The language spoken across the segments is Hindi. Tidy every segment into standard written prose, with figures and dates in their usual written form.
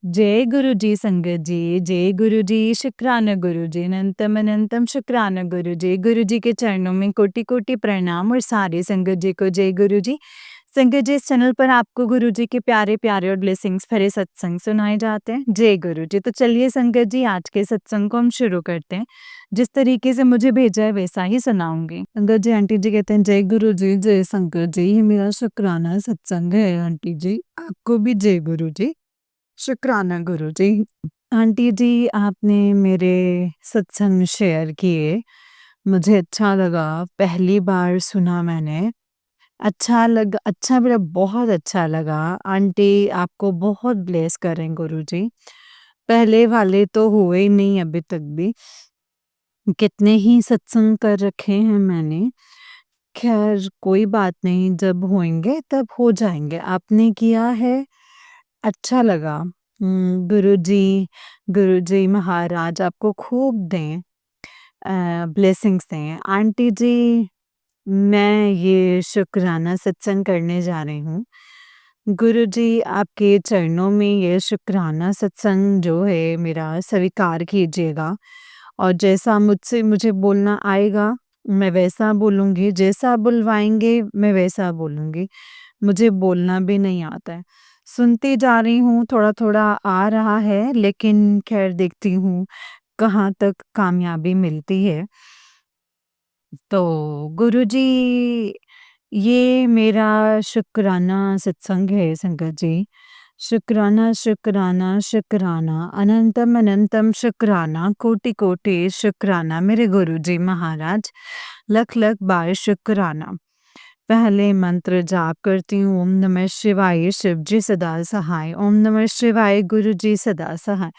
जय गुरु जी संगत जी, जय गुरु जी, शुक्राना गुरु जी, अनंतम अनंतम शुक्राना गुरु जी के चरणों में कोटि-कोटि प्रणाम और सारी संगत जी को जय गुरु जी। संगत जी, इस चैनल पर आपको गुरु जी के प्यारे-प्यारे और ब्लेसिंग्स भरे सत्संग सुनाए जाते हैं। जय गुरु जी। तो चलिए संगत जी, आज के सत्संग को हम शुरू करते हैं। जिस तरीके से मुझे भेजा है वैसा ही सुनाऊँगी। संगत जी, आंटी जी कहते हैं जय गुरु जी, जय संगत जी, ये मेरा शुक्राना सत्संग है आंटी जी, आपको भी जय गुरु जी। शुक्राना गुरु जी। आंटी जी, आपने मेरे सत्संग शेयर किए, मुझे अच्छा लगा, पहली बार सुना मैंने। अच्छा मेरा बहुत अच्छा लगा। आंटी आपको बहुत ब्लेस करें गुरु जी। पहले वाले तो हुए ही नहीं अभी तक भी। कितने ही सत्संग कर रखे हैं मैंने। खैर कोई बात नहीं, जब होंगे तब हो जाएँगे। आपने किया है, अच्छा लगा। गुरुजी महाराज आपको खूब दें, ब्लेसिंग्स दें। आंटी जी, मैं ये शुक्राना सत्संग करने जा रही हूँ। गुरुजी आपके चरणों में ये शुक्राना सत्संग जो है मेरा स्वीकार कीजिएगा और जैसा मुझे बोलना आएगा, मैं वैसा बोलूँगी, जैसा बुलवाएँगे मैं वैसा बोलूँगी। मुझे बोलना भी नहीं आता है। सुनती जा रही हूँ, थोड़ा-थोड़ा आ रहा है, लेकिन ख़ैर देखती हूँ कहाँ तक कामयाबी मिलती है। तो गुरुजी, ये मेरा शुक्राना सत्संग है संगत जी। शुक्राना, शुक्राना, शुक्राना, अनंतम अनंतम शुक्राना, कोटि-कोटि शुक्राना मेरे गुरुजी महाराज, लख-लख बार शुक्राना। पहले मंत्र जाप करती हूँ, ओम नमः शिवाय, शिव जी सदा सहाय। ओम नमः शिवाय, गुरु जी सदा सहाय।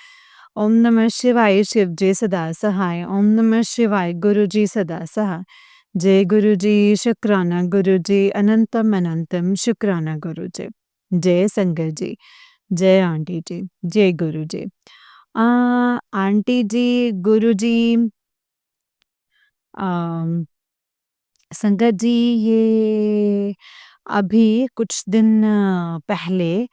ओम नमः शिवाय, शिव जी सदा सहाय। ओम नमः शिवाय, गुरु जी सदा सहाय। जय गुरु जी, शुक्राना गुरु जी, अनंतम अनंतम शुक्राना गुरु जी। जय संगत जी, जय आंटी जी, जय गुरु जी। आंटी जी, गुरु जी, अम संगत जी, ये अभी कुछ दिन पहले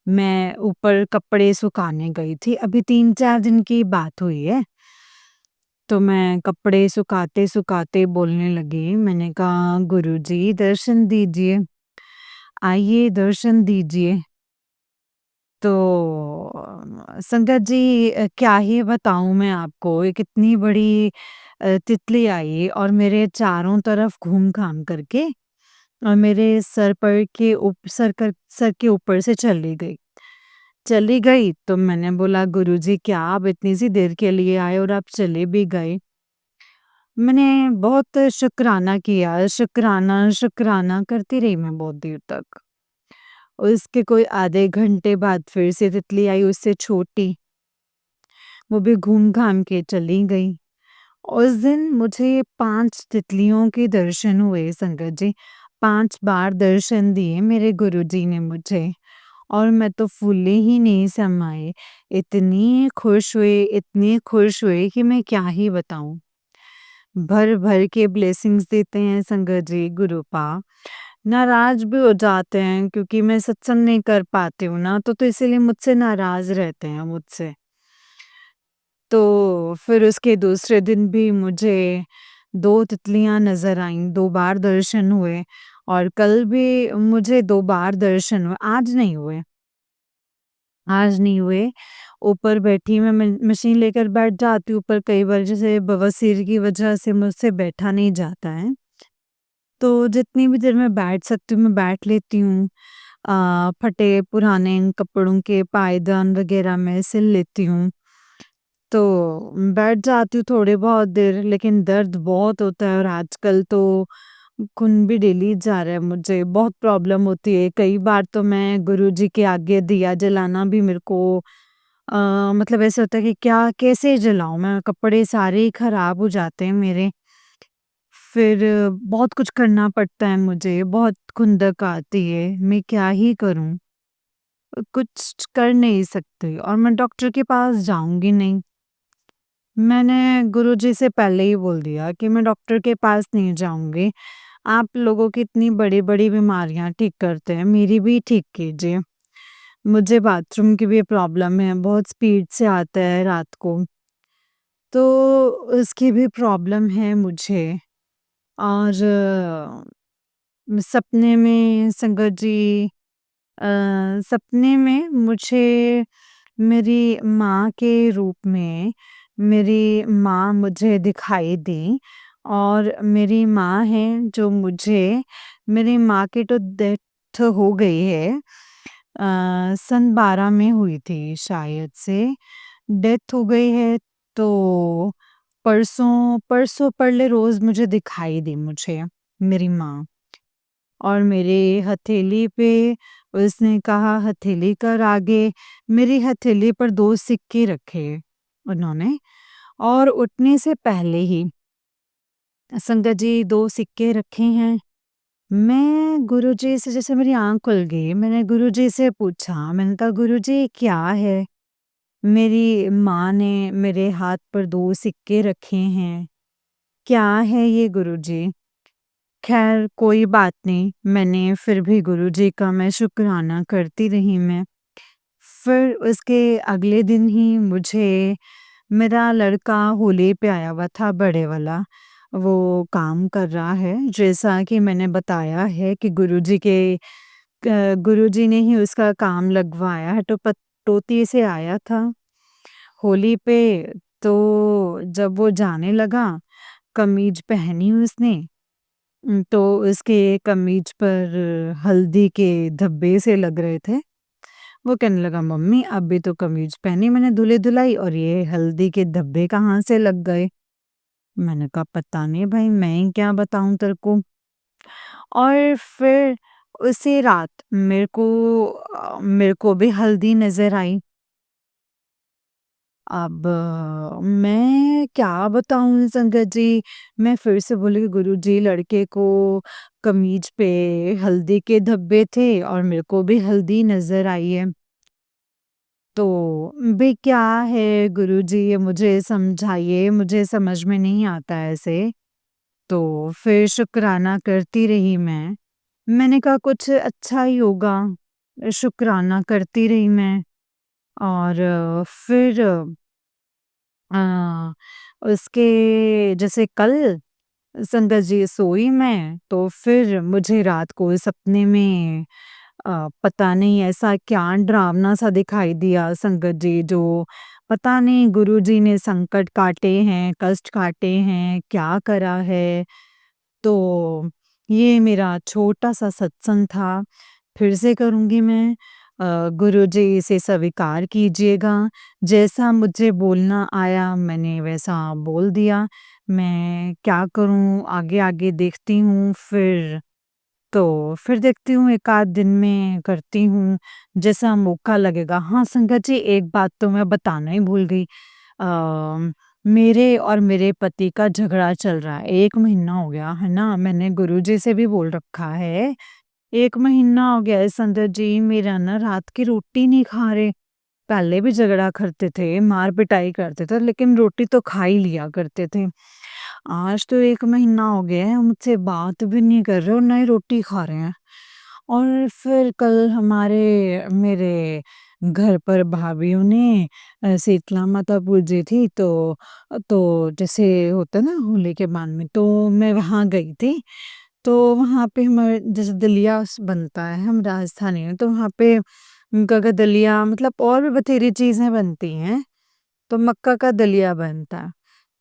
मैं ऊपर कपड़े सुखाने गई थी। अभी 3-4 दिन की बात हुई है। तो मैं कपड़े सुखाते-सुखाते बोलने लगी। मैंने कहा, "गुरुजी दर्शन दीजिए, आइए दर्शन दीजिए।" तो संगत जी, क्या ही बताऊँ मैं आपको, एक इतनी बड़ी तितली आई और मेरे चारों तरफ घूम-घाम करके और मेरे सर के ऊपर से चली गई। चली गई तो मैंने बोला, गुरुजी क्या आप इतनी सी देर के लिए आए और आप चले भी गए। मैंने बहुत शुक्राना किया, शुक्राना, शुक्राना करती रही मैं बहुत देर तक। उसके कोई आधे घंटे बाद फिर से तितली आई, उससे छोटी, वो भी घूम-घाम के चली गई। उस दिन मुझे 5 तितलियों के दर्शन हुए संगत जी। 5 बार दर्शन दिए मेरे गुरुजी ने मुझे और मैं तो फूले ही नहीं समाए। इतनी खुश हुए कि मैं क्या ही बताऊँ। भर-भर के ब्लेसिंग्स देते हैं संगत जी गुरुपा। नाराज़ भी हो जाते हैं क्योंकि मैं सत्संग नहीं कर पाती हूँ ना, तो इसीलिए मुझसे नाराज़ रहते हैं मुझसे। तो फिर उसके दूसरे दिन भी मुझे 2 तितलियाँ नज़र आईं, 2 बार दर्शन हुए और कल भी मुझे 2 बार दर्शन हुए, आज नहीं हुए। ऊपर बैठी मैं मशीन लेकर बैठ जाती हूँ, ऊपर कई बार जैसे बवासीर की वजह से मुझसे बैठा नहीं जाता है। तो जितनी भी देर मैं बैठ सकती हूँ, मैं बैठ लेती हूँ। फटे पुराने कपड़ों के पायदान वगैरह मैं सिल लेती हूँ। तो बैठ जाती हूँ थोड़ी बहुत देर, लेकिन दर्द बहुत होता है और आजकल तो खून भी डेली जा रहा है मुझे, बहुत प्रॉब्लम होती है। कई बार तो मैं गुरुजी के आगे दिया जलाना भी मेरे को मतलब ऐसा होता है कि क्या कैसे जलाऊँ मैं? कपड़े सारे ही खराब हो जाते हैं मेरे। फिर बहुत कुछ करना पड़ता है मुझे, बहुत खुंदक आती है, मैं क्या ही करूँ? कुछ कर नहीं सकती और मैं डॉक्टर के पास जाऊँगी नहीं। मैंने गुरुजी से पहले ही बोल दिया कि मैं डॉक्टर के पास नहीं जाऊँगी। आप लोगों की इतनी बड़ी-बड़ी बीमारियाँ ठीक करते हैं, मेरी भी ठीक कीजिए। मुझे बाथरूम की भी प्रॉब्लम है, बहुत स्पीड से आता है रात को। तो उसकी भी प्रॉब्लम है मुझे और सपने में संगत जी अ, सपने में मुझे मेरी माँ के रूप में मेरी माँ मुझे दिखाई दी और मेरी माँ है जो मुझे मेरी माँ की तो डेथ हो गई है। सन 12 में हुई थी शायद से, डेथ हो गई है तो परसों परसों परले रोज़ मुझे दिखाई दी मुझे, मेरी माँ। और मेरे हथेली पे उसने कहा हथेली कर आगे, मेरी हथेली पर 2 सिक्के रखे उन्होंने और उठने से पहले ही संगत जी 2 सिक्के रखे हैं। मैं गुरुजी से जैसे मेरी आँख खुल गई, मैंने गुरुजी से पूछा, मैंने कहा गुरुजी क्या है? मेरी माँ ने मेरे हाथ पर 2 सिक्के रखे हैं, क्या है ये गुरुजी? ख़ैर कोई बात नहीं, मैंने फिर भी गुरुजी का मैं शुक्राना करती रही मैं। फिर उसके अगले दिन ही मुझे मेरा लड़का होली पे आया हुआ था बड़े वाला, वो काम कर रहा है, जैसा कि मैंने बताया है कि गुरुजी ने ही उसका काम लगवाया है, तो पटौती से आया था होली पे, तो जब वो जाने लगा, कमीज पहनी उसने तो उसके कमीज पर हल्दी के धब्बे से लग रहे थे। वो कहने लगा मम्मी अभी तो कमीज पहनी मैंने धुली-धुलाई और ये हल्दी के धब्बे कहाँ से लग गए? मैंने कहा पता नहीं भाई मैं ही क्या बताऊँ तेरे को। और फिर उसी रात मेरे को भी हल्दी नज़र आई। अब मैं क्या बताऊँ संगत जी, मैं फिर से बोली गुरुजी लड़के को कमीज पे हल्दी के धब्बे थे और मेरे को भी हल्दी नज़र आई है। तो भई क्या है गुरुजी ये मुझे समझाइए, मुझे समझ में नहीं आता ऐसे। तो फिर शुक्राना करती रही मैं। मैंने कहा कुछ अच्छा ही होगा, शुक्राना करती रही मैं और फिर अ, उसके जैसे कल संगत जी सोई मैं, तो फिर मुझे रात को सपने में पता नहीं ऐसा क्या डरावना-सा दिखाई दिया संगत जी, जो पता नहीं गुरुजी ने संकट काटे हैं, कष्ट काटे हैं, क्या करा है। तो ये मेरा छोटा-सा सत्संग था, फिर से करूँगी मैं। गुरुजी इसे स्वीकार कीजिएगा, जैसा मुझे बोलना आया मैंने वैसा बोल दिया। मैं क्या करूँ आगे-आगे देखती हूँ फिर देखती हूँ 1 आध दिन में करती हूँ, जैसा मौका लगेगा। हाँ, संगत जी एक बात तो मैं बताना ही भूल गई। मेरे और मेरे पति का झगड़ा चल रहा है, 1 महीना हो गया, है ना? मैंने गुरुजी से भी बोल रखा है, 1 महीना हो गया है संगत जी मेरा ना रात की रोटी नहीं खा रहे। पहले भी झगड़ा करते थे, मार-पिटाई करते थे, लेकिन रोटी तो खा ही लिया करते थे। आज तो 1 महीना हो गया है, मुझसे बात भी नहीं कर रहे और ना ही रोटी खा रहे हैं। और फिर कल हमारे मेरे घर पर भाभीयों ने शीतला माता पूजी थी तो जैसे होता है ना होली के बाद में, तो मैं वहाँ गई थी। तो वहाँ पे हमारे जैसे दलिया बनता है, हम राजस्थानी हैं, तो वहाँ पे मक्का का दलिया मतलब और भी बथेरी चीज़ें बनती हैं, तो मक्का का दलिया बनता है।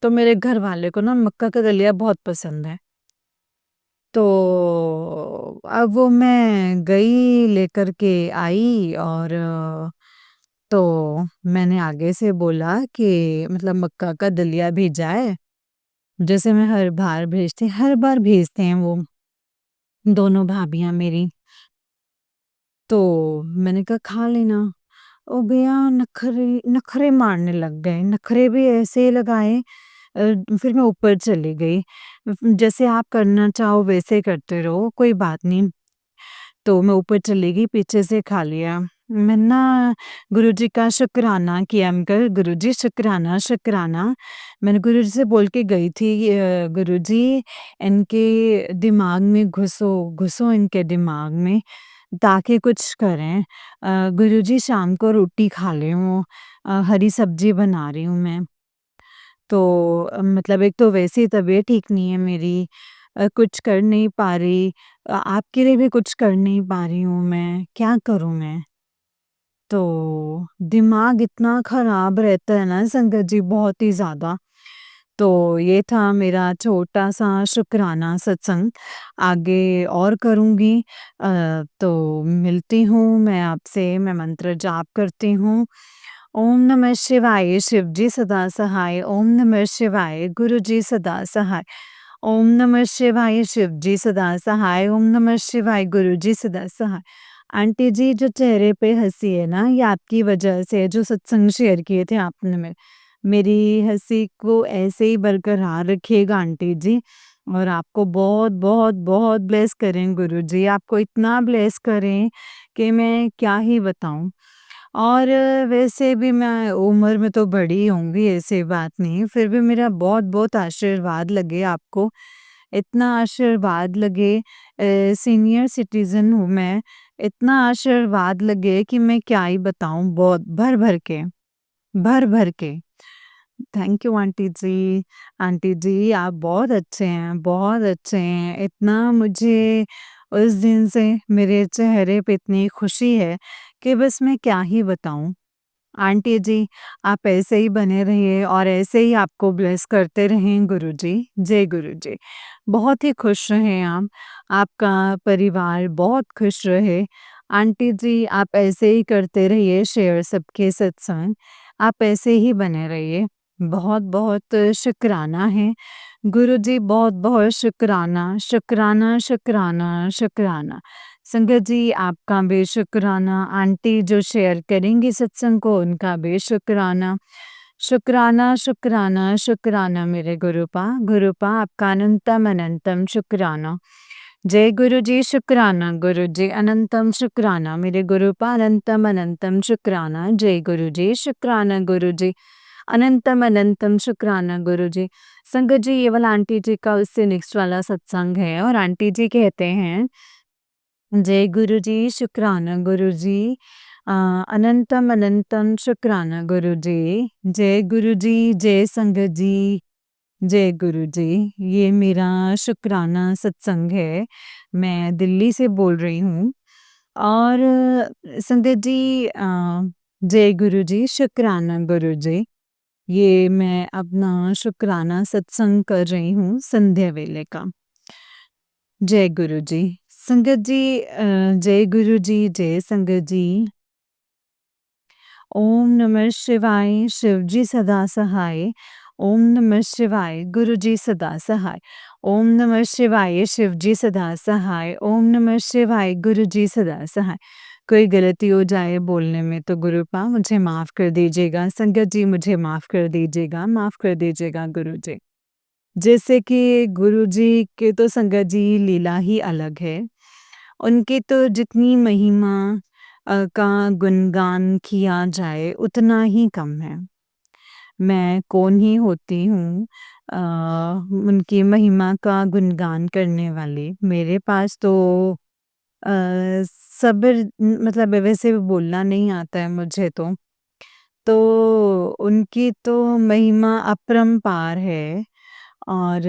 तो मेरे घरवाले को ना मक्का का दलिया बहुत पसंद है। तो अब वो मैं गई लेकर के आई और तो मैंने आगे से बोला कि मतलब मक्का का दलिया भेजा है, जैसे मैं हर बार भेजते हैं वो दोनों भाभियाँ मेरी। तो मैंने कहा खा लेना। ओ भैया नखरे नखरे मारने लग गए, नखरे भी ऐसे लगाए फिर मैं ऊपर चली गई। जैसे आप करना चाहो वैसे करते रहो, कोई बात नहीं। तो मैं ऊपर चली गई, पीछे से खा लिया। मैं ना गुरुजी का शुक्राना किया, मैं कहा गुरुजी शुक्राना, शुक्राना। मैंने गुरुजी से बोल के गई थी गुरुजी इनके दिमाग में घुसो, घुसो इनके दिमाग में। ताकि कुछ करें। गुरुजी शाम को रोटी खा रही हूँ, हरी सब्जी बना रही हूँ मैं। तो मतलब एक तो वैसे ही तबीयत ठीक नहीं है मेरी, कुछ कर नहीं पा रही, आपके लिए भी कुछ कर नहीं पा रही हूँ मैं, क्या करूँ मैं? तो दिमाग इतना खराब रहता है ना संगत जी, बहुत ही ज़्यादा। तो ये था मेरा छोटा-सा शुक्राना सत्संग, आगे और करूँगी। तो मिलती हूँ मैं आपसे, मैं मंत्र जाप करती हूँ। ओम नमः शिवाय, शिव जी सदा सहाय। ओम नमः शिवाय, गुरु जी सदा सहाय। ओम नमः शिवाय, शिव जी सदा सहाय। ओम नमः शिवाय, गुरु जी सदा सहाय। आंटी जी, जो चेहरे पे हँसी है ना, ये आपकी वजह से है, जो सत्संग शेयर किए थे आपने मेरी हँसी को ऐसे ही बरकरार रखिएगा आंटी जी, और आपको बहुत, बहुत, बहुत ब्लेस करें गुरुजी, आपको इतना ब्लेस करें कि मैं क्या ही बताऊँ। और वैसे भी मैं उम्र में तो बड़ी होंगी, ऐसी बात नहीं, फिर भी मेरा बहुत-बहुत आशीर्वाद लगे आपको, इतना आशीर्वाद लगे, सीनियर सिटीज़न हूँ मैं, इतना आशीर्वाद लगे कि मैं क्या ही बताऊँ, बहुत भर-भर के, भर-भर के। Thank you aunty ji. Aunty ji, आप बहुत अच्छे हैं, बहुत अच्छे हैं। इतना मुझे उस दिन से मेरे चेहरे पे इतनी खुशी है कि बस मैं क्या ही बताऊँ। आंटी जी, आप ऐसे ही बने रहिए और ऐसे ही आपको ब्लेस करते रहें गुरुजी। जय गुरुजी। बहुत ही खुश रहें आप, आपका परिवार बहुत खुश रहे। आंटी जी, आप ऐसे ही करते रहिए शेयर सबके सत्संग, आप ऐसे ही बने रहिए। बहुत-बहुत शुकराना है। गुरुजी, बहुत-बहुत शुकराना, शुकराना, शुकराना, शुकराना। संगत जी, आपका भी शुकराना, आंटी जो शेयर करेंगी सत्संग को उनका भी शुकराना। शुकराना, शुकराना, शुकराना मेरे गुरुपा आपका अनंतम अनंतम शुकराना। जय गुरुजी, शुकराना गुरुजी, अनंतम शुकराना मेरे गुरुपा, अनंतम अनंतम शुकराना। जय गुरुजी, शुकराना गुरुजी, अनंतम अनंतम शुकराना गुरुजी। संगत जी, ये वाला आंटी जी का उससे नेक्स्ट वाला सत्संग है और आंटी जी कहते हैं, जय गुरुजी, शुकराना गुरुजी, अनंतम अनंतम शुकराना गुरुजी। जय गुरुजी, जय संगत जी, जय गुरुजी। ये मेरा शुकराना सत्संग है, मैं दिल्ली से बोल रही हूँ। और संगत जी, जय गुरुजी, शुकराना गुरुजी। ये मैं अपना शुकराना सत्संग कर रही हूँ संध्या वेले का। जय गुरुजी। संगत जी, जय गुरुजी, जय संगत जी। ओम नमः शिवाय, शिव जी सदा सहाय। ओम नमः शिवाय, गुरु जी सदा सहाय। ओम नमः शिवाय, शिव जी सदा सहाय। ओम नमः शिवाय, गुरु जी सदा सहाय। कोई गलती हो जाए बोलने में तो गुरुपा मुझे माफ़ कर दीजिएगा, संगत जी मुझे माफ़ कर दीजिएगा, माफ़ कर दीजिएगा गुरुजी। जैसे कि गुरुजी के तो संगत जी लीला ही अलग है। उनकी तो जितनी महिमा का गुणगान किया जाए उतना ही कम है। मैं कौन ही होती हूँ उनकी महिमा का गुणगान करने वाली। मेरे पास तो अ, सब्र मतलब वैसे भी बोलना नहीं आता है मुझे तो। तो उनकी तो महिमा अपरंपार है और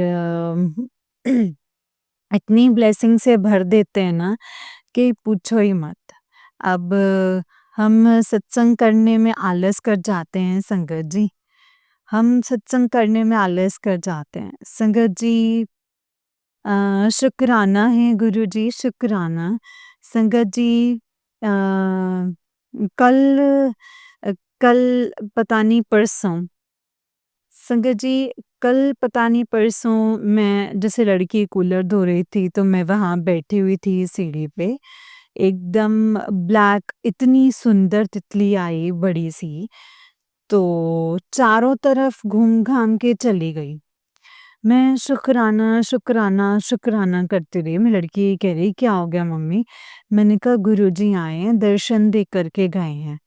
इतनी ब्लेसिंग से भर देते हैं ना कि पूछो ही मत। अब हम सत्संग करने में आलस कर जाते हैं संगत जी। हम सत्संग करने में आलस कर जाते हैं। संगत जी, शुकराना है गुरुजी, शुकराना। संगत जी, अ, कल कल पता नहीं परसों, संगत जी, कल पता नहीं परसों मैं जैसे लड़की कूलर धो रही थी तो मैं वहाँ बैठी हुई थी सीढ़ी पे। एकदम ब्लैक इतनी सुंदर तितली आई बड़ी-सी, तो चारों तरफ घूम-घाम के चली गई। मैं शुकराना, शुकराना, शुकराना करती रही। मेरी लड़की कह रही, "क्या हो गया मम्मी?" मैंने कहा, "गुरुजी आए हैं, दर्शन दे कर के गए हैं।"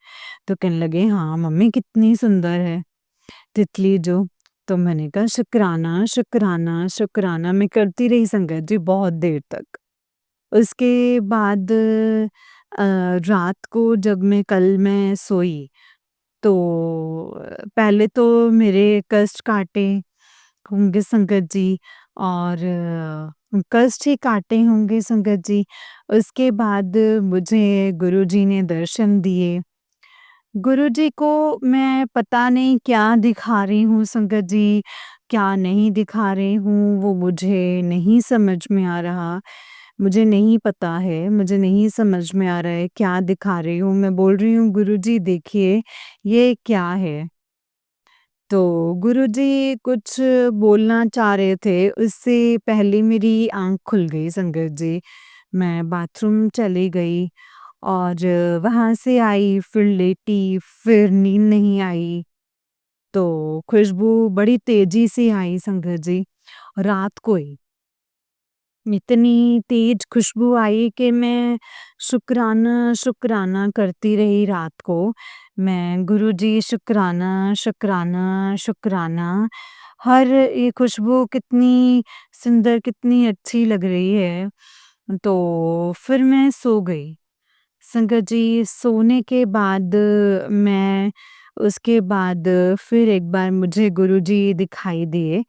तो कहने लगे, "हाँ मम्मी, कितनी सुंदर है तितली जो।" तो मैंने कहा, "शुकराना, शुकराना, शुकराना।" मैं करती रही संगत जी बहुत देर तक। उसके बाद रात को जब मैं सोई तो पहले तो मेरे कष्ट काटे होंगे संगत जी और कष्ट ही काटे होंगे संगत जी। उसके बाद मुझे गुरुजी ने दर्शन दिए। गुरुजी को मैं पता नहीं क्या दिखा रही हूँ संगत जी, क्या नहीं दिखा रही हूँ वो मुझे नहीं समझ में आ रहा। मुझे नहीं पता है, मुझे नहीं समझ में आ रहा है क्या दिखा रही हूँ। मैं बोल रही हूँ गुरुजी देखिए ये क्या है? तो गुरुजी कुछ बोलना चाह रहे थे, उससे पहले मेरी आँख खुल गई संगत जी। मैं बाथरूम चली गई और वहाँ से आई, फिर लेटी, फिर नींद नहीं आई, तो खुशबू बड़ी तेज़ी से आई संगत जी, रात को ही। इतनी तेज़ खुशबू आई कि मैं शुक्राना, शुक्राना करती रही रात को। मैं गुरुजी शुक्राना, शुक्राना, शुक्राना। हर ये खुशबू कितनी सुंदर, कितनी अच्छी लग रही है। तो फिर मैं सो गई। संगत जी सोने के बाद मैं उसके बाद फिर एक बार मुझे गुरुजी दिखाई दिए।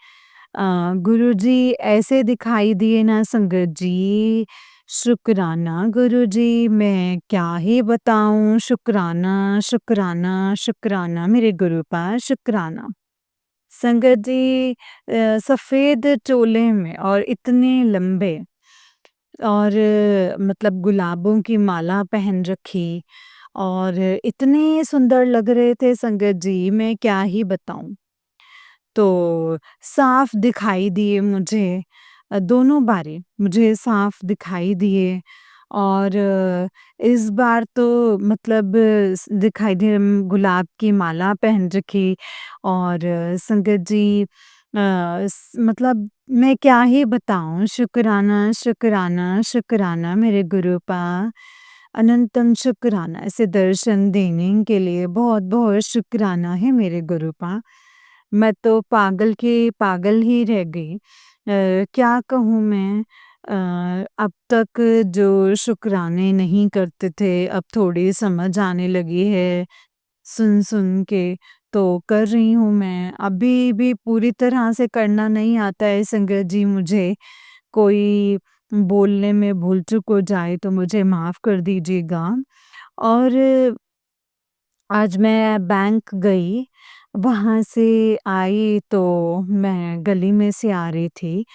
गुरुजी ऐसे दिखाई दिए ना संगत जी, शुक्राना गुरुजी मैं क्या ही बताऊँ शुक्राना, शुक्राना, शुक्राना मेरे गुरु का शुक्राना। संगत जी सफ़ेद चोले में और इतने लंबे और मतलब गुलाबों की माला पहन रखी और इतने सुंदर लग रहे थे संगत जी, मैं क्या ही बताऊँ। तो साफ दिखाई दिए मुझे दोनों बारी मुझे साफ दिखाई दिए और इस बार तो मतलब दिखाई दिए गुलाब की माला पहन रखी और संगत जी मतलब मैं क्या ही बताऊँ शुक्राना शुक्राना शुक्राना मेरे गुरु पा अनंतम शुक्राना ऐसे दर्शन देने के लिए बहुत बहुत शुक्राना है मेरे गुरु पा। मैं तो पागल की पागल ही रह गई। क्या कहूँ मैं अब तक जो शुक्राने नहीं करते थे, अब थोड़ी समझ आने लगी है सुन-सुन के, तो कर रही हूँ मैं। अभी भी पूरी तरह से करना नहीं आता है संगत जी मुझे। कोई बोलने में भूल-चूक हो जाए तो मुझे माफ़ कर दीजिएगा। और आज मैं बैंक गई, वहाँ से आई तो मैं गली में से आ रही थी,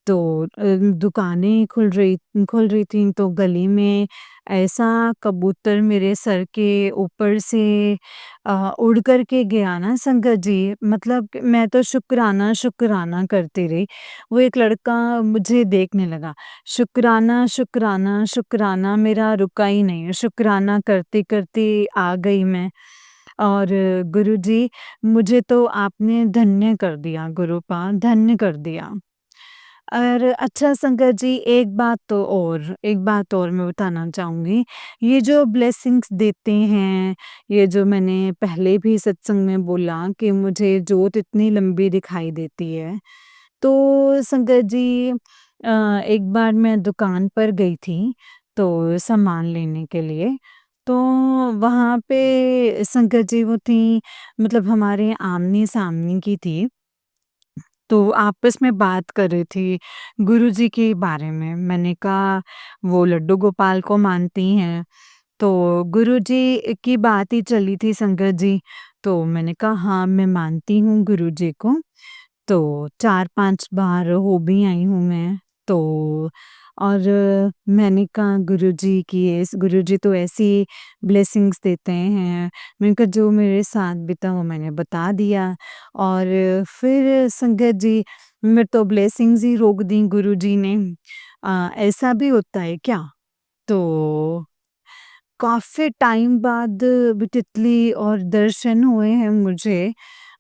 तो दुकानें खुल रही थीं तो गली में ऐसा कबूतर मेरे सर के ऊपर से उड़ कर के गया ना संगत जी, मतलब कि मैं तो शुक्राना, शुक्राना करती रही। वो एक लड़का मुझे देखने लगा, शुक्राना, शुक्राना, शुक्राना मेरा रुका ही नहीं, शुक्राना करते-करते आ गई मैं। और गुरुजी मुझे तो आपने धन्य कर दिया गुरुपा, धन्य कर दिया। और अच्छा संगत जी एक बात और मैं बताना चाहूँगी। ये जो ब्लेसिंग्स देते हैं, ये जो मैंने पहले भी सत्संग में बोला कि मुझे जोत इतनी लंबी दिखाई देती है। तो संगत जी एक बार मैं दुकान पर गई थी, तो सामान लेने के लिए, तो वहाँ पे संगत जी वो थी मतलब हमारे आमने-सामने की थी। तो आपस में बात कर रही थी गुरुजी के बारे में। मैंने कहा वो लड्डू गोपाल को मानती हैं, तो गुरुजी की बात ही चली थी संगत जी। तो मैंने कहा हाँ, मैं मानती हूँ गुरुजी को। तो 4-5 बार हो भी आई हूँ मैं। तो और मैंने कहा गुरुजी तो ऐसी ब्लेसिंग्स देते हैं। मैंने कहा जो मेरे साथ बीता वो मैंने बता दिया और फिर संगत जी मेरे तो ब्लेसिंग्स ही रोक दी गुरुजी ने। ऐसा भी होता है क्या? तो काफ़ी टाइम बाद तितली और दर्शन हुए हैं मुझे।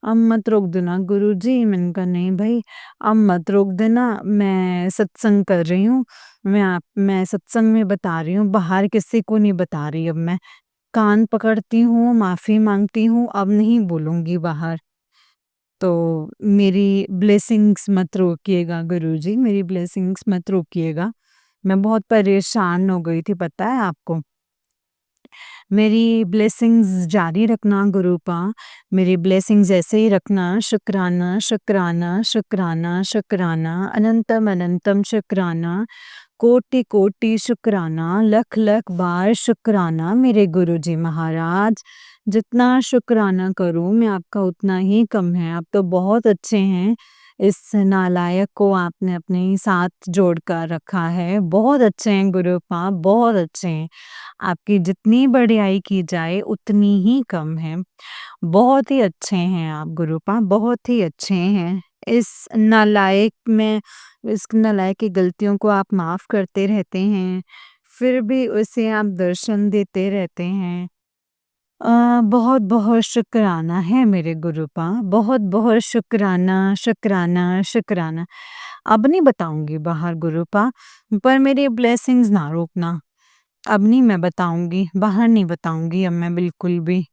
अब मत रोक देना गुरुजी, मैंने कहा नहीं भई, अब मत रोक देना, मैं सत्संग कर रही हूँ। मैं सत्संग में बता रही हूँ, बाहर किसी को नहीं बता रही अब मैं। कान पकड़ती हूँ, माफ़ी माँगती हूँ, अब नहीं बोलूँगी बाहर। तो मेरी ब्लेसिंग्स मत रोकिएगा गुरुजी, मेरी ब्लेसिंग्स मत रोकिएगा। मैं बहुत परेशान हो गई थी पता है आपको। मेरी ब्लेसिंग्स जारी रखना गुरूपा, मेरी ब्लेसिंग्स ऐसे ही रखना, शुक्राना, शुक्राना, शुक्राना, शुक्राना, अनंतम अनंतम शुक्राना, कोटि-कोटि शुक्राना, लख-लख बार शुक्राना मेरे गुरुजी महाराज। जितना शुक्राना करूँ मैं आपका उतना ही कम है, आप तो बहुत अच्छे हैं। इस नालायक को आपने अपने साथ जोड़ कर रखा है। बहुत अच्छे हैं गुरूपा, बहुत अच्छे हैं। आपकी जितनी बड़ाई की जाए उतनी ही कम है। बहुत ही अच्छे हैं आप गुरूपा, बहुत ही अच्छे हैं। इस नालायक की गलतियों को आप माफ़ करते रहते हैं, फिर भी उसे आप दर्शन देते रहते हैं। बहुत-बहुत शुक्राना है मेरे गुरूपा, बहुत-बहुत शुक्राना, शुक्राना, शुक्राना। अब नहीं बताऊँगी बाहर गुरूपा, पर मेरी ब्लेसिंग्स ना रोकना। अब नहीं मैं बताऊँगी, बाहर नहीं बताऊँगी अब मैं बिल्कुल भी।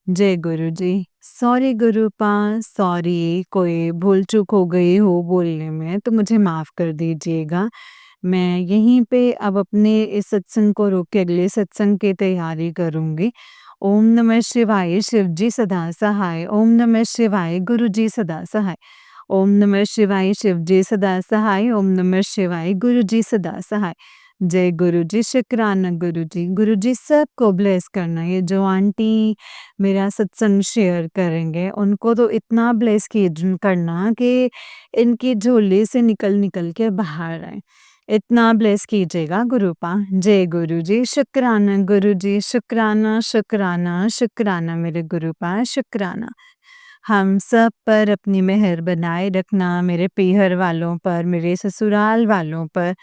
जय गुरु जी। सॉरी गुरूपा, सॉरी कोई भूल-चूक हो गई हो बोलने में तो मुझे माफ़ कर दीजिएगा। मैं यहीं पे अब अपने इस सत्संग को रोक के अगले सत्संग की तैयारी करूँगी। ओम नमः शिवाय, शिव जी सदा सहाय। ओम नमः शिवाय, गुरु जी सदा सहाय। ओम नमः शिवाय, शिव जी सदा सहाय। ओम नमः शिवाय, गुरु जी सदा सहाय। जय गुरु जी, शुक्राना गुरु जी। गुरु जी सबको ब्लेस करना। ये जो आंटी मेरा सत्संग शेयर करेंगे, उनको तो इतना ब्लेस करना कि इनकी झोली से निकल-निकल के बाहर आए। इतना ब्लेस कीजिएगा गुरूपा। जय गुरु जी, शुक्राना गुरु जी, शुक्राना, शुक्राना, शुक्राना मेरे गुरूपा, शुक्राना। हम सब पर अपनी मेहर बनाए रखना, मेरे पीहर वालों पर, मेरे ससुराल वालों पर,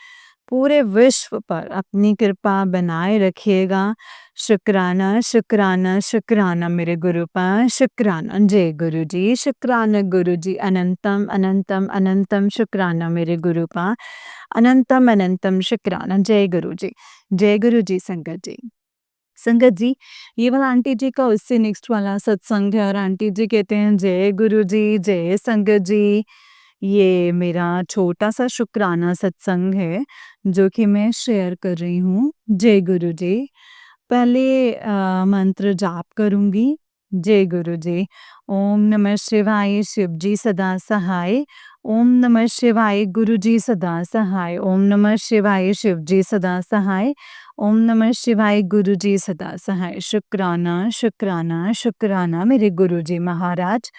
पूरे विश्व पर अपनी कृपा बनाए रखिएगा। शुक्राना, शुक्राना, शुक्राना मेरे गुरूपा, शुक्राना। जय गुरु जी, शुक्राना गुरु जी, अनंतम, अनंतम, अनंतम शुक्राना मेरे गुरूपा, अनंतम, अनंतम शुक्राना। जय गुरु जी। जय गुरु जी संगत जी। संगत जी, ये वाला आंटी जी का उससे नेक्स्ट वाला सत्संग है और आंटी जी कहते हैं जय गुरु जी, जय संगत जी। ये मेरा छोटा-सा शुक्राना सत्संग है, जो कि मैं शेयर कर रही हूँ। जय गुरु जी। पहले मंत्र जाप करूँगी। जय गुरु जी। ओम नमः शिवाय, शिव जी सदा सहाय। ओम नमः शिवाय, गुरु जी सदा सहाय। ओम नमः शिवाय, शिव जी सदा सहाय। ओम नमः शिवाय, गुरु जी सदा सहाय। शुक्राना, शुक्राना, शुक्राना मेरे गुरु जी महाराज।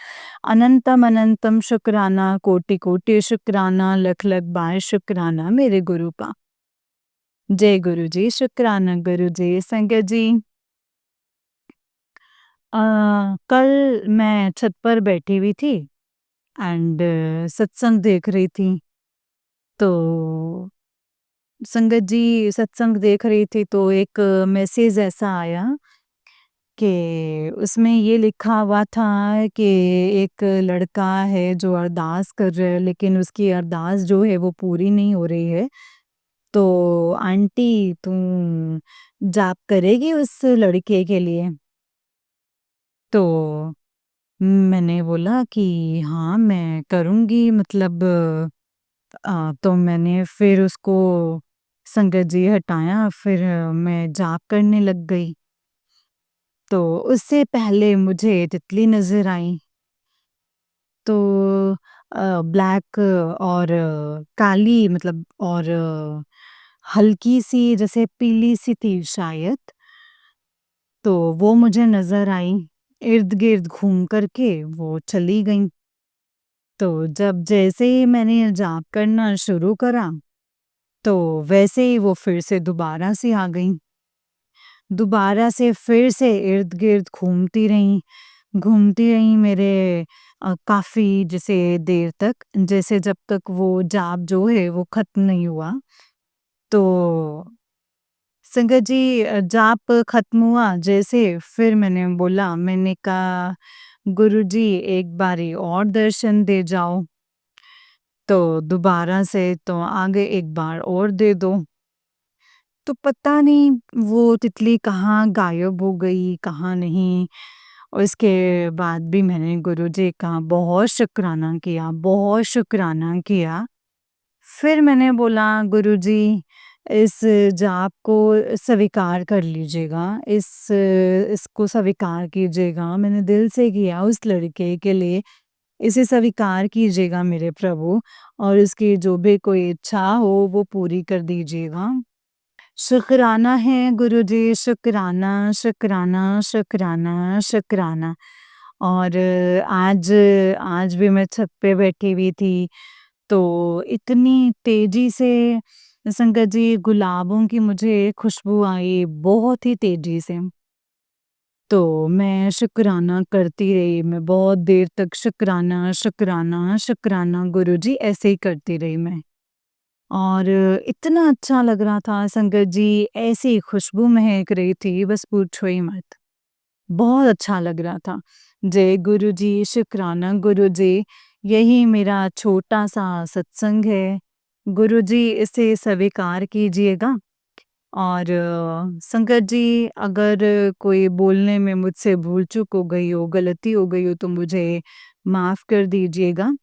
अनंतम अनंतम शुक्राना, कोटि-कोटि शुक्राना, लख-लख बार शुक्राना मेरे गुरूपा। जय गुरु जी, शुक्राना गुरु जी। संगत जी, अ, कल मैं छत पर बैठी हुई थी एंड सत्संग देख रही थी। तो संगत जी सत्संग देख रही थी तो एक मैसेज ऐसा आया कि उसमें ये लिखा हुआ था कि एक लड़का है जो अरदास कर रहा है लेकिन उसकी अरदास जो है वो पूरी नहीं हो रही है। तो आंटी तुम जाप करेगी उस लड़के के लिए? तो मैंने बोला कि हाँ, मैं करूँगी मतलब तो मैंने फिर उसको संगत जी हटाया फिर मैं जाप करने लग गई। तो उससे पहले मुझे तितली नज़र आई। तो ब्लैक और काली मतलब और हल्की-सी जैसे पीली-सी थी शायद, तो वो मुझे नज़र आई। इर्द-गिर्द घूम कर के वो चली गईं। तो जब जैसे ही मैंने जाप करना शुरू करा, तो वैसे ही वो फिर से दोबारा से आ गईं। दोबारा से फिर से इर्द-गिर्द घूमती रहीं मेरे काफ़ी जैसे देर तक, जैसे जब तक वो जाप जो है वो ख़त्म नहीं हुआ। तो संगत जी जाप ख़त्म हुआ जैसे फिर मैंने कहा गुरुजी एक बारी और दर्शन दे जाओ। तो दोबारा से तो आगे एक बार और दे दो। तो पता नहीं वो तितली कहाँ गायब हो गई, कहाँ नहीं। और इसके बाद भी मैंने गुरुजी का बहुत शुक्राना किया, बहुत शुक्राना किया। फिर मैंने बोला गुरुजी इस जाप को स्वीकार कर लीजिएगा, इसको स्वीकार कीजिएगा। मैंने दिल से किया उस लड़के के लिए, इसे स्वीकार कीजिएगा मेरे प्रभु, और उसकी जो भी कोई इच्छा हो वो पूरी कर दीजिएगा। शुक्राना है गुरुजी, शुक्राना, शुक्राना, शुक्राना, शुक्राना। और आज आज भी मैं छत पे बैठी हुई थी, तो इतनी तेज़ी से संगत जी गुलाबों की मुझे खुशबू आई, बहुत ही तेज़ी से। तो मैं शुक्राना करती रही, मैं बहुत देर तक शुक्राना, शुक्राना, शुक्राना गुरुजी ऐसे ही करती रही मैं। और इतना अच्छा लग रहा था संगत जी, ऐसी खुशबू महक रही थी, बस पूछो ही मत। बहुत अच्छा लग रहा था। जय गुरुजी, शुक्राना गुरुजी, यही मेरा छोटा-सा सत्संग है। गुरुजी इसे स्वीकार कीजिएगा। और संगत जी अगर कोई बोलने में मुझसे भूल-चूक हो गई हो, गलती हो गई हो तो मुझे माफ़ कर दीजिएगा।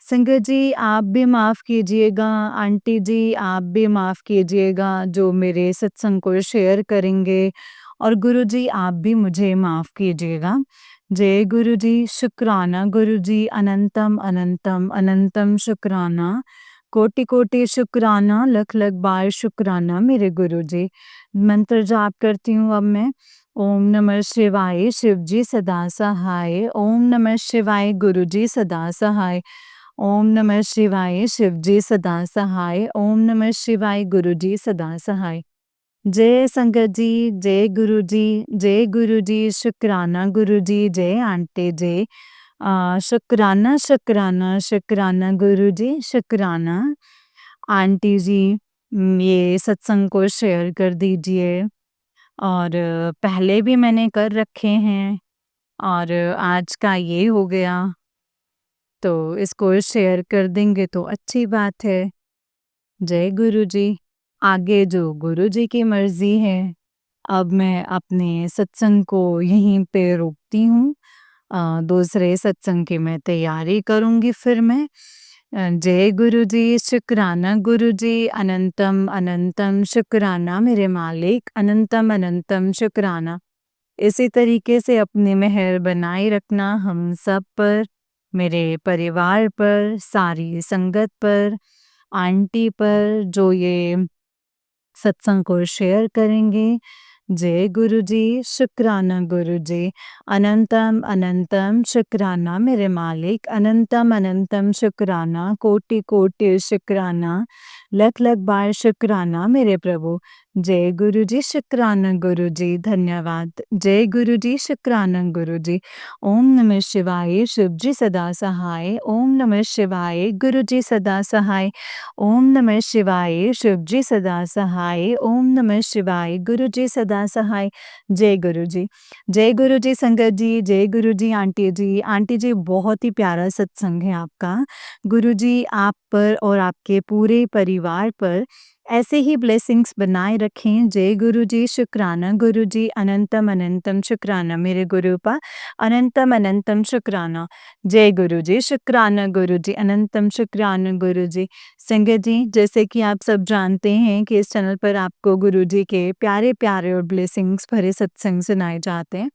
संगत जी आप भी माफ़ कीजिएगा, आंटी जी आप भी माफ़ कीजिएगा जो मेरे सत्संग को शेयर करेंगे, और गुरुजी आप भी मुझे माफ़ कीजिएगा। जय गुरुजी, शुक्राना गुरुजी, अनंतम, अनंतम, अनंतम शुक्राना। कोटि-कोटि शुक्राना, लख-लख बार शुक्राना मेरे गुरुजी। मंत्र जाप करती हूँ अब मैं। ओम नमः शिवाय, शिव जी सदा सहाय। ओम नमः शिवाय, गुरुजी सदा सहाय। ओम नमः शिवाय, शिव जी सदा सहाय। ओम नमः शिवाय, गुरुजी सदा सहाय। जय संगत जी, जय गुरुजी, जय गुरुजी, शुक्राना गुरुजी, जय आंटी जी। शुक्राना, शुक्राना, शुक्राना गुरुजी, शुक्राना। आंटी जी ये सत्संग को शेयर कर दीजिए, और पहले भी मैंने कर रखे हैं, और आज का ये हो गया, तो इसको शेयर कर देंगे तो अच्छी बात है। जय गुरुजी। आगे जो गुरुजी की मर्ज़ी है। अब मैं अपने सत्संग को यहीं पे रोकती हूँ। दूसरे सत्संग की मैं तैयारी करूँगी फिर मैं। जय गुरुजी, शुक्राना गुरुजी, अनंतम, अनंतम शुक्राना मेरे मालिक, अनंतम, अनंतम शुक्राना। इसी तरीके से अपनी मेहर बनाए रखना हम सब पर, मेरे परिवार पर, सारी संगत पर, आंटी पर, जो ये सत्संग को शेयर करेंगे। जय गुरुजी, शुक्राना गुरुजी, अनंतम, अनंतम शुक्राना मेरे मालिक, अनंतम, अनंतम शुक्राना, कोटि-कोटि शुक्राना, लख-लख बार शुक्राना मेरे प्रभु। जय गुरुजी, शुक्राना गुरुजी, धन्यवाद। जय गुरुजी, शुक्राना गुरुजी। ओम नमः शिवाय, शिव जी सदा सहाय। ओम नमः शिवाय, गुरुजी सदा सहाय। ओम नमः शिवाय, शिव जी सदा सहाय। ओम नमः शिवाय, गुरुजी सदा सहाय। जय गुरुजी। जय गुरुजी संगत जी, जय गुरुजी आंटी जी। आंटी जी बहुत ही प्यारा सत्संग है आपका। गुरुजी आप पर और आपके पूरे परिवार पर ऐसे ही ब्लेसिंग्स बनाए रखें। जय गुरुजी, शुक्राना गुरुजी, अनंतम, अनंतम शुक्राना मेरे गुरुपा, अनंतम, अनंतम शुक्राना। जय गुरुजी, शुक्राना गुरुजी, अनंतम शुक्राना गुरुजी। संगत जी जैसे कि आप सब जानते हैं कि इस चैनल पर आपको गुरुजी के प्यारे-प्यारे और ब्लेसिंग्स भरे सत्संग सुनाए जाते हैं।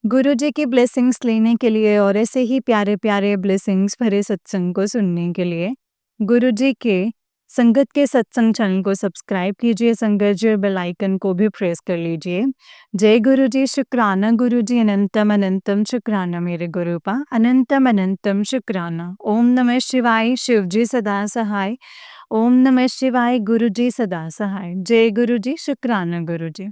गुरुजी की ब्लेसिंग्स लेने के लिए और ऐसे ही प्यारे-प्यारे ब्लेसिंग्स भरे सत्संग को सुनने के लिए गुरुजी के संगत के सत्संग चैनल को सब्सक्राइब कीजिए संगत जी, और बेल आइकन को भी प्रेस कर लीजिए। जय गुरुजी, शुक्राना गुरुजी, अनंतम, अनंतम शुक्राना मेरे गुरुपा, अनंतम, अनंतम शुक्राना। ओम नमः शिवाय, शिव जी सदा सहाय। ओम नमः शिवाय, गुरुजी सदा सहाय। जय गुरुजी, शुक्राना गुरुजी।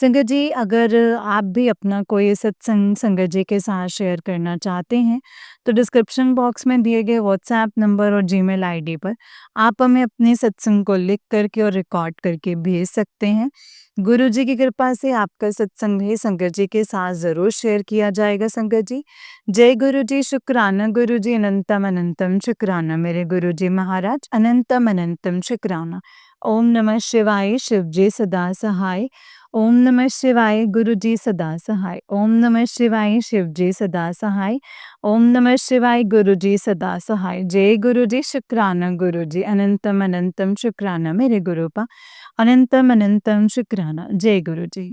संगत जी अगर आप भी अपना कोई सत्संग संगत जी के साथ शेयर करना चाहते हैं, तो डिस्क्रिप्शन बॉक्स में दिए गए व्हाट्सएप नंबर और जीमेल आईडी पर आप हमें अपने सत्संग को लिख करके और रिकॉर्ड करके भेज सकते हैं। गुरुजी की कृपा से आपका सत्संग भी संगत जी के साथ ज़रूर शेयर किया जाएगा संगत जी। जय गुरुजी, शुक्राना गुरुजी, अनंतम, अनंतम शुक्राना मेरे गुरुजी महाराज, अनंतम, अनंतम शुक्राना। ओम नमः शिवाय, शिव जी सदा सहाय। ओम नमः शिवाय, गुरुजी सदा सहाय। ओम नमः शिवाय, शिव जी सदा सहाय। ओम नमः शिवाय, गुरुजी सदा सहाय। जय गुरुजी, शुक्राना गुरुजी, अनंतम, अनंतम शुक्राना मेरे गुरुपा, अनंतम अनंतम शुक्राना। जय गुरु जी।